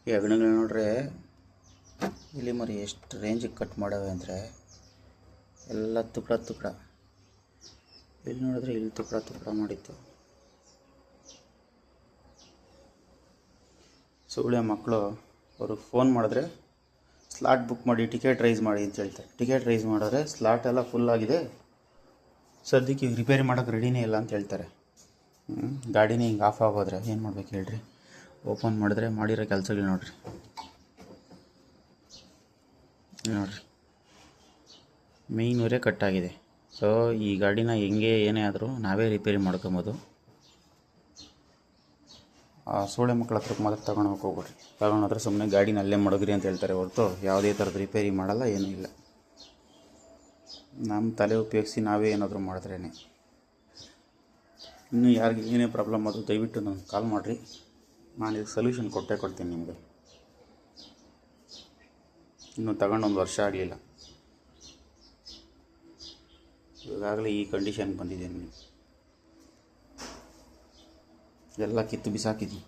ಈ ಹೆಗ್ಣಗಳು ನೋಡ್ರೆ ಇಲ್ಲಿ ಮರಿ ಎಷ್ಟು ರೇಂಜಿಗೆ ಕಟ್ ಮಾಡವೆ ಅಂದರೆ ಎಲ್ಲ ತುಕಡ ತುಕಡ. ಇಲ್ಲಿ ನೋಡಿದ್ರೆ ಇಲ್ಲಿ ತುಕಡ ತುಕಡ ಮಾಡಿತ್ತು. ಸುಳ್ಳೆ ಮಕ್ಕಳು ಅವ್ರಿಗೆ ಫೋನ್ ಮಾಡಿದ್ರೆ ಸ್ಲಾಟ್ ಬುಕ್ ಮಾಡಿ ಟಿಕೆಟ್ ರೈಸ್ ಮಾಡಿ ಅಂತ ಹೇಳ್ತಾರೆ. ಟಿಕೆಟ್ ರೈಸ್ ಮಾಡಿದ್ರೆ ಸ್ಲಾಟ್ ಎಲ್ಲ ಫುಲ್ ಆಗಿದೆ, ಸದ್ಯಕ್ಕೆ ರಿಪೇರಿ ಮಾಡೋಕ್ಕೆ ರೆಡಿನೇ ಇಲ್ಲ ಅಂತ ಹೇಳ್ತಾರೆ. ಗಾಡಿನೇ ಹಿಂಗೆ ಆಫ್ ಆಗೋದ್ರೆ ಏನು ಮಾಡ್ಬೇಕು ಹೇಳ್ರಿ? ಓಪನ್ ಮಾಡಿದ್ರೆ ಮಾಡಿರೋ ಕೆಲಸಗಳು ನೋಡಿರಿ. ಮೇಯ್ನೂರೇ ಕಟ್ಟಾಗಿದೆ. ಸೊ ಈ ಗಾಡಿನ ಹೆಂಗೆ ಏನೇ ಆದರೂ ನಾವೇ ರಿಪೇರಿ ಮಾಡ್ಕೊಬೋದು. ಸೋಳೆ ಮಕ್ಕಳ ಹತ್ರಕ್ಕೆ ಮಾತ್ರ ತಗೊಂಡೋಗಿ ಹೋಗ್ಬಿಡ್ರಿ. ತಗೊಂಡೋದ್ರೆ ಸುಮ್ಮನೆ ಗಾಡಿನ ಅಲ್ಲೇ ಮಡಗ್ರಿ ಅಂತ ಹೇಳ್ತಾರೆ ಹೊರತು ಯಾವುದೇ ಥರದ ರಿಪೇರಿ ಮಾಡಲ್ಲ, ಏನೂ ಇಲ್ಲ. ನಮ್ಮ ತಲೆ ಉಪಯೋಗಿಸಿ ನಾವೇ ಏನಾದರೂ ಮಾಡಿದ್ರೇ. ಇನ್ನೂ ಯಾರಿಗೆ ಏನೇ ಪ್ರಾಬ್ಲಮ್ ಆದರೂ ದಯವಿಟ್ಟು ನನಗೆ ಕಾಲ್ ಮಾಡಿರಿ, ನಾನು ಇದಕ್ಕೆ ಸೊಲ್ಯೂಷನ್ ಕೊಡ್ತೀನಿ ನಿಮಗೆ. ಇನ್ನೂ ತಗೊಂಡು 1 ವರ್ಷ ಆಗಲಿಲ್ಲ, ಇವಾಗಲೇ ಈ ಕಂಡೀಷನ್ ಬಂದಿದ್ದೀನಿ. ಎಲ್ಲ ಕಿತ್ತು ಬಿಸಾಕಿದ್ದೀನಿ.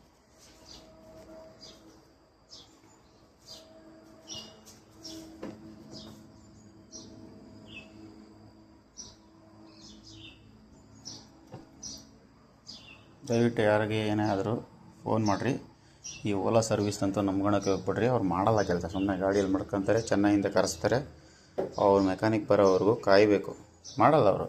ದಯವಿಟ್ಟು ಯಾರಿಗೆ ಏನೇ ಆದರೂ ಫೋನ್ ಮಾಡಿರಿ. ಈ ಓಲಾ ಸರ್ವಿಸ್ನಂತೂ ನಂಬ್ಕೊಳಕ್ಕೆ ಹೋಗ್ಬಿಡ್ರಿ. ಅವ್ರು ಮಾಡಲ್ಲ ಕೆಲಸ, ಸುಮ್ಮನೆ ಗಾಡಿಯಲ್ಲಿ ಮಡ್ಕೊತಾರೆ, ಚೆನ್ನೈಯಿಂದ ಕರೆಸ್ತಾರೆ. ಅವ್ರು ಮೆಕ್ಯಾನಿಕ್ ಬರೋವರೆಗೂ ಕಾಯಬೇಕು, ಮಾಡಲ್ಲ ಅವರು.